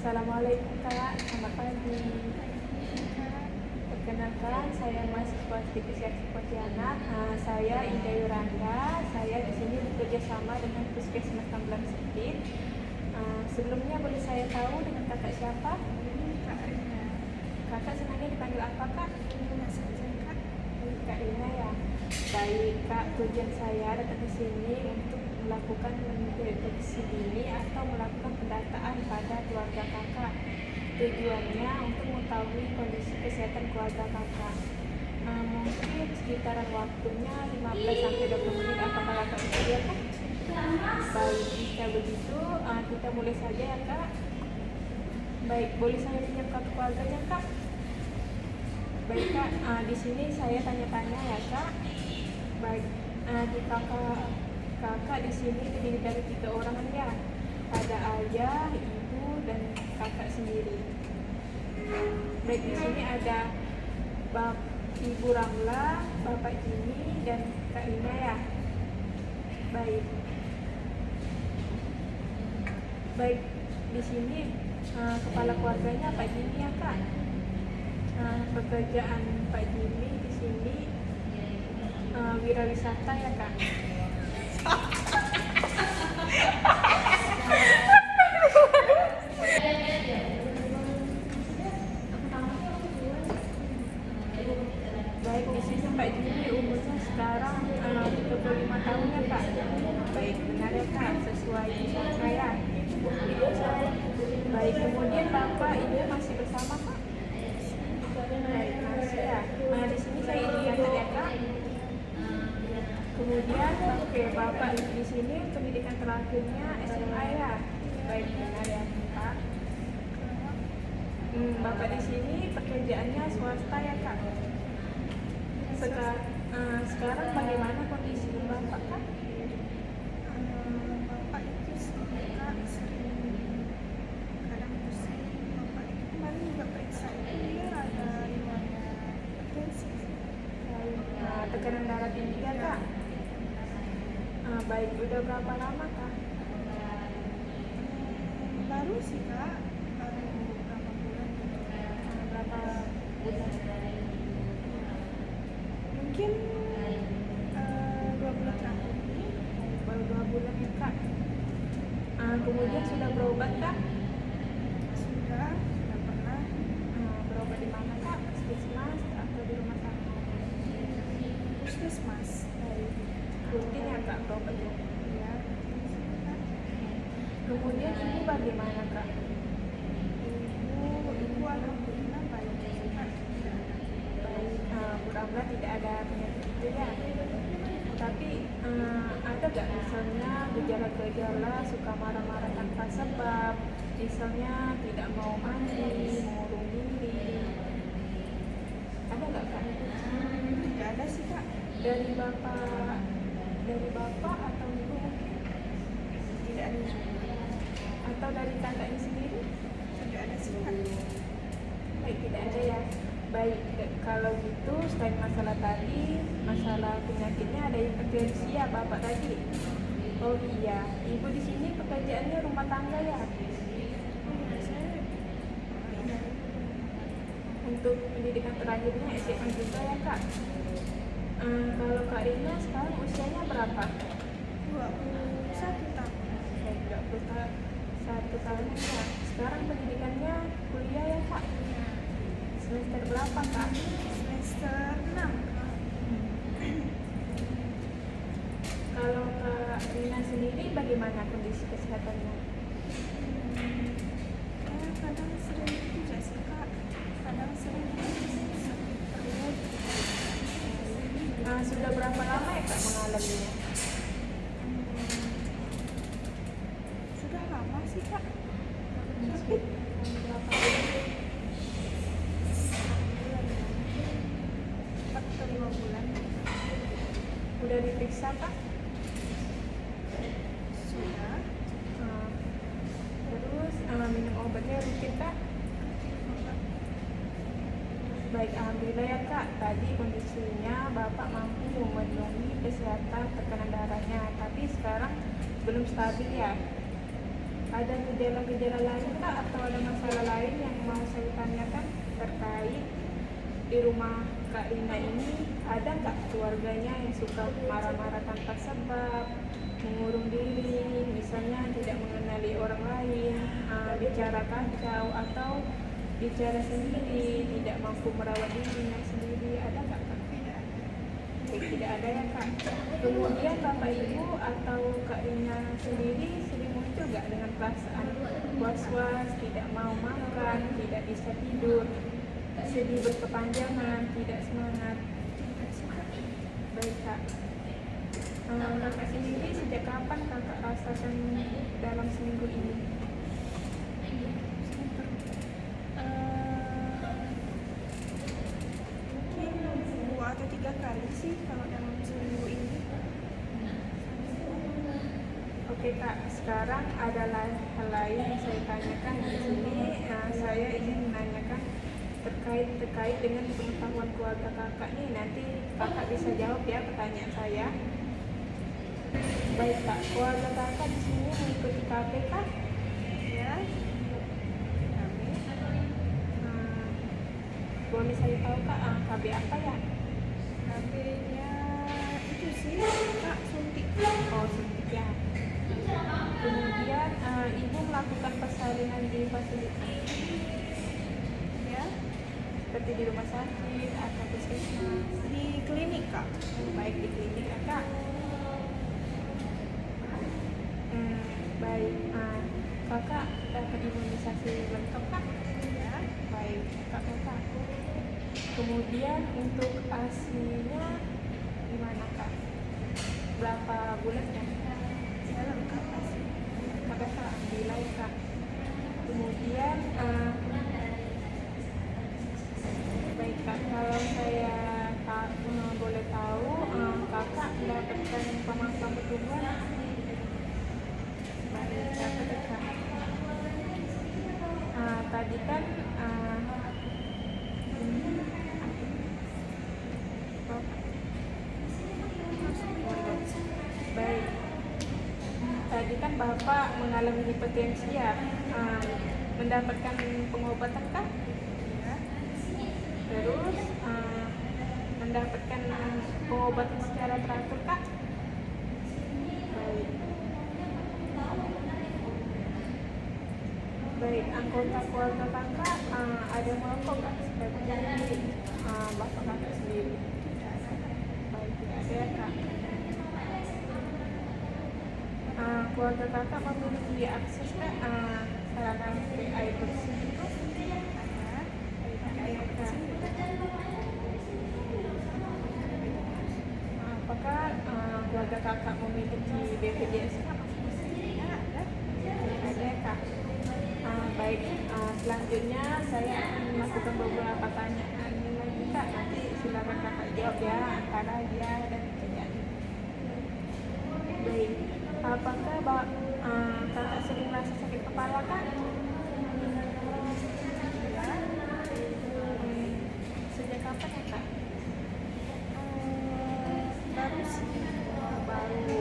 Assalamualaikum Kak, selamat pagi. Perkenalkan, saya mahasiswa Psikiatri Pontianak. Saya Indah Yuranda. Saya di sini bekerja sama dengan Puskesmas Tamblang Sempit. Sebelumnya boleh saya tahu dengan kakak siapa? Kak Rina. Kakak senangnya dipanggil apa Kak? Rina saja Kak. Kak Rina ya. Baik Kak, tujuan saya datang ke sini untuk melakukan deteksi dini atau melakukan pendataan pada keluarga kakak. Tujuannya untuk mengetahui kondisi kesehatan keluarga kakak. Mungkin sekitaran waktunya 15-20 menit. Apakah kakak bersedia Kak? Baik, jika begitu kita mulai saja ya Kak. Baik, boleh saya pinjam kartu keluarganya Kak? Baik Kak, di sini saya tanya-tanya ya Kak. Baik, di kakak di sini terdiri dari 3 orang ya. Ada ayah, ibu, dan kakak sendiri. Baik, di sini ada Ibu Ramla, Bapak Jimmy, dan Kak Ina ya. Baik. Baik, di sini kepala keluarganya Pak Jimmy ya Kak. Pekerjaan Pak Jimmy di sini wirawisata ya Kak. Baik, di sini Pak Jimmy umurnya sekarang 35 tahun ya Kak. Baik, benar ya Kak, sesuai dengan saya. Baik, kemudian Bapak Ibu masih bersama Kak? Baik, masih ya. Di sini saya indikator ya Kak. Kemudian Bapak di sini pendidikan terakhirnya SMA ya. Baik, benar ya Kak. Bapak di sini pekerjaannya swasta ya Kak. Sekarang bagaimana kondisi Bapak Kak? Bapak itu sering Kak, kadang pusing. Bapak itu kemarin juga periksa itu dia ada riwayat hipertensi. Tekanan darah tinggi ya Kak. Baik, udah berapa lama Kak? Baru sih Kak, baru berapa bulan gitu. Berapa bulan? Mungkin 2 bulan terakhir ini. Baru 2 bulan ya Kak. Kemudian sudah berobat Kak? Sudah pernah Berobat di mana Kak? Puskesmas atau di rumah sakit? puskesmas. Rutin ya Kak berobat ya? Ya, Kemudian ibu bagaimana Kak? ibu alhamdulillah baik Kak. Baik, Bu Ramla tidak ada penyakit itu ya? Tapi ada gak misalnya gejala-gejala suka marah-marah tanpa sebab, misalnya tidak mau mandi, mengurung diri, ada gak Kak? Tidak ada sih Kak. Dari bapak atau ibu mungkin? Tidak ada juga. Atau dari kakaknya sendiri? Tidak ada sih Kak. Baik, tidak ada ya. Baik, kalau gitu selain masalah tadi, masalah penyakitnya ada hipertensi ya bapak tadi. Oh iya, ibu di sini pekerjaannya rumah tangga ya. Untuk pendidikan terakhirnya SMA juga ya Kak. Kalau Kak Rina sekarang usianya berapa? 21 tahun. Baik, 21 tahun ya. Sekarang pendidikannya kuliah ya Kak. Semester berapa Kak? Semester 6 Kak. Kalau Kak Rina sendiri bagaimana kondisi kesehatannya? Kadang sering juga sih Kak. Kadang sering sakit perut. Sudah berapa lama ya Kak mengalaminya? Sudah lama sih Kak. Sakit berapa bulan? 4 atau 5 bulan. Udah diperiksa Kak? Sudah. Terus minum obatnya rutin Kak? Baik, alhamdulillah ya Kak. Tadi kondisinya Bapak mampu memenuhi kesehatan tekanan darahnya, tapi sekarang belum stabil ya. Ada gejala-gejala lain kak atau ada masalah lain yang mau saya tanyakan terkait di rumah Kak Rina ini? Ada nggak keluarganya yang suka marah-marah tanpa sebab, mengurung diri, misalnya tidak mengenali orang lain, bicara kacau atau bicara sendiri, tidak mampu merawat dirinya sendiri? Ada nggak kak? Tidak ada ya kak. Kemudian bapak ibu atau Kak Rina sendiri sering muncul nggak dengan perasaan was-was, tidak mau makan, tidak bisa tidur, sedih berkepanjangan, tidak semangat? Baik kak. Kakak sendiri sejak kapan kakak rasakan dalam seminggu ini? Mungkin 2 atau 3 kali sih kalau dalam seminggu ini. Oke kak, sekarang adalah hal lain yang saya tanyakan di sini. Saya ingin menanyakan terkait dengan pengetahuan keluarga kakak nih. Nanti kakak bisa jawab ya pertanyaan saya. Baik kak, keluarga kakak di sini mengikuti KB kak? Ya, Boleh saya tahu kak, KB apa ya? KB-nya itu sih kak suntik. Oh suntik ya. Kemudian ibu melakukan persalinan di fasilitas Ya, seperti di rumah sakit atau puskesmas? di klinik kak. Baik di klinik ya kak. Baik, kakak dapat imunisasi lengkap kak? Ya, Baik kakak. Kemudian untuk ASI-nya gimana kak? Berapa bulan ya? ya lengkap sih. Kakak alhamdulillah ya kak. Kemudian baik kak, kalau saya boleh tahu, kakak mendapatkan pemangkaman pertumbuhan? Baik kak. Tadi kan baik. Tadi kan bapak mengalami hipertensi ya, mendapatkan pengobatan kah? Ya, Terus mendapatkan pengobatan secara teratur kak? Baik. Baik, anggota keluarga kakak ada merokok kak seperti bapak kakak sendiri? Baik, tidak ada ya kak. Keluarga kakak memiliki akses kak sarana air bersih itu? Baik, kak. Apakah keluarga kakak memiliki BPJS kak? ya ada. Ada ya kak. Baik, selanjutnya saya akan melakukan beberapa pertanyaan lagi kak. Nanti silakan kakak jawab ya antara ya dan tidak. Baik, apakah kakak sering merasa sakit kepala kak? Ya, Sejak kapan ya kak? baru sih. Baru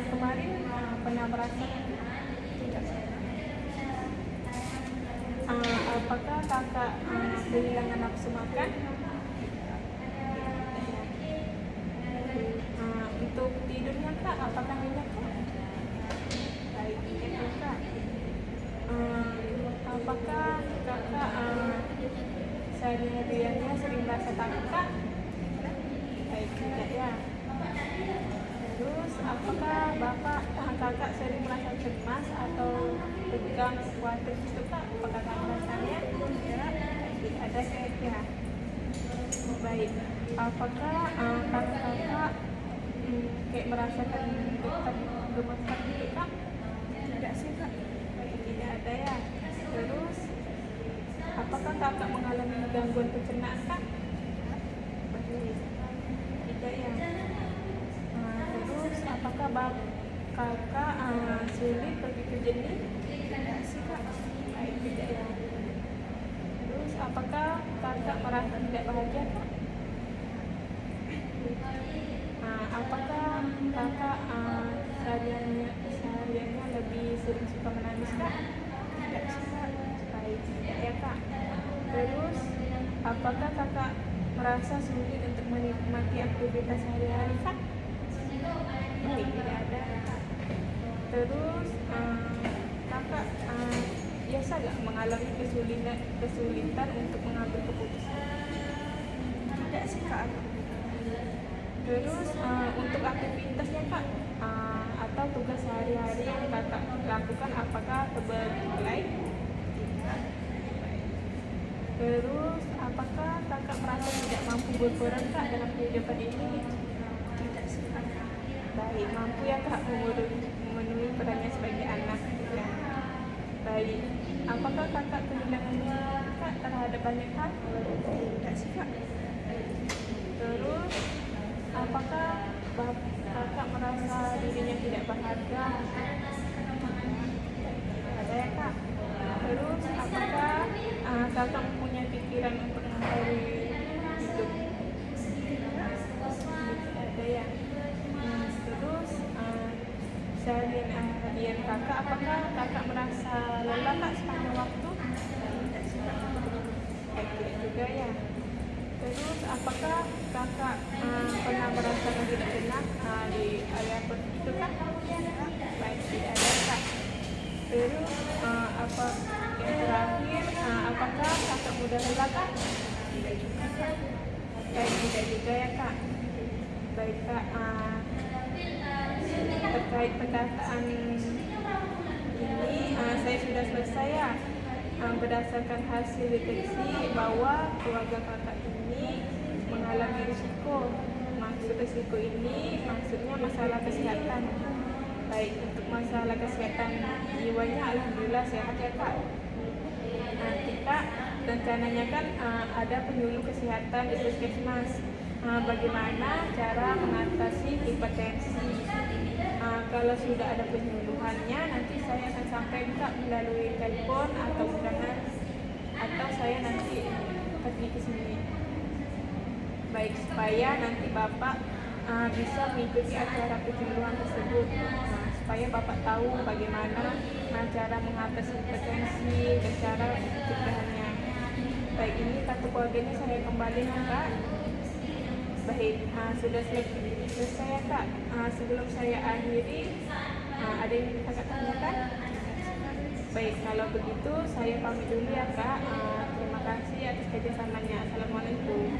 kemarin pernah merasa? Tidak sih. Apakah kakak kehilangan nafsu makan? Untuk tidurnya kak, apakah nyenyak kak? Baik, nyenyak kak. Apakah kakak sehari-hariannya sering merasa takut kak? Baik, tidak ya. Terus apakah kakak sering merasa cemas atau tegang, khawatir gitu kak? Apakah kakak merasanya? Tidak, ada ya. Baik, apakah kakak kayak merasakan gemetar gitu kak? Tidak sih kak. Baik, tidak ada ya. Terus apakah kakak mengalami gangguan pencernaan kak? Baik, tidak ya. Terus apakah kakak sulit begitu jenis? Tidak sih kak. Baik, tidak ya. Terus apakah kakak merasa tidak bahagia kak? Apakah kakak sehariannya lebih sering suka menangis apakah kakak merasa sulit untuk menikmati aktivitas sehari-hari, Kak? Baik, tidak ada. Terus kakak biasa gak mengalami kesulitan untuk mengambil keputusan? Tidak sih Kak. Terus untuk aktivitasnya, Kak, atau tugas sehari-hari yang kakak lakukan, apakah terbengkalai? Tidak. Terus apakah kakak merasa tidak mampu berperan, Kak, dalam kehidupan ini? Tidak sih Kak. Baik, mampu ya, Kak, memenuhi perannya sebagai anak, ya. Baik, apakah kakak kehilangan cinta, Kak, terhadap banyak hal? Tidak sih Kak. Terus apakah kakak merasa dirinya tidak berharga? Ada ya, Kak. Terus apakah kakak mempunyai pikiran untuk mengakhiri hidup? Ada ya. Terus seharian harian kakak, apakah kakak merasa lelah, Kak, sepanjang waktu? Tidak sih Kak. Tidak juga ya. Terus apakah kakak pernah merasakan tidak tenang di area seperti itu, Kak? Baik, tidak ada, Kak. Terus apa yang terakhir, apakah kakak mudah lelah, Kak? Tidak juga Kak. Baik, tidak juga ya, Kak. Baik, Kak, terkait perkataan ini saya sudah selesai ya. Berdasarkan hasil deteksi bahwa keluarga kakak ini mengalami risiko. Maksud risiko ini maksudnya masalah kesehatan. Baik, untuk masalah kesehatan jiwanya alhamdulillah sehat ya, Kak. Nanti, Kak, rencananya kan ada penyuluh kesehatan di puskesmas. Bagaimana cara mengatasi hipertensi? Kalau sudah ada penyuluhannya, nanti saya akan sampaikan, Kak, melalui telepon atau undangan, atau saya nanti pergi ke sini. Baik, supaya nanti Bapak bisa mengikuti acara penyuluhan tersebut, supaya Bapak tahu bagaimana cara mengatasi hipertensi dan cara pencegahannya. Baik, ini kartu keluarganya saya kembalikan, Kak. Baik, sudah selesai ya, Kak. Sebelum saya akhiri, ada yang ingin kakak tanyakan? Baik, kalau begitu saya pamit dulu ya, Kak. Terima kasih atas kerjasamanya. Assalamualaikum.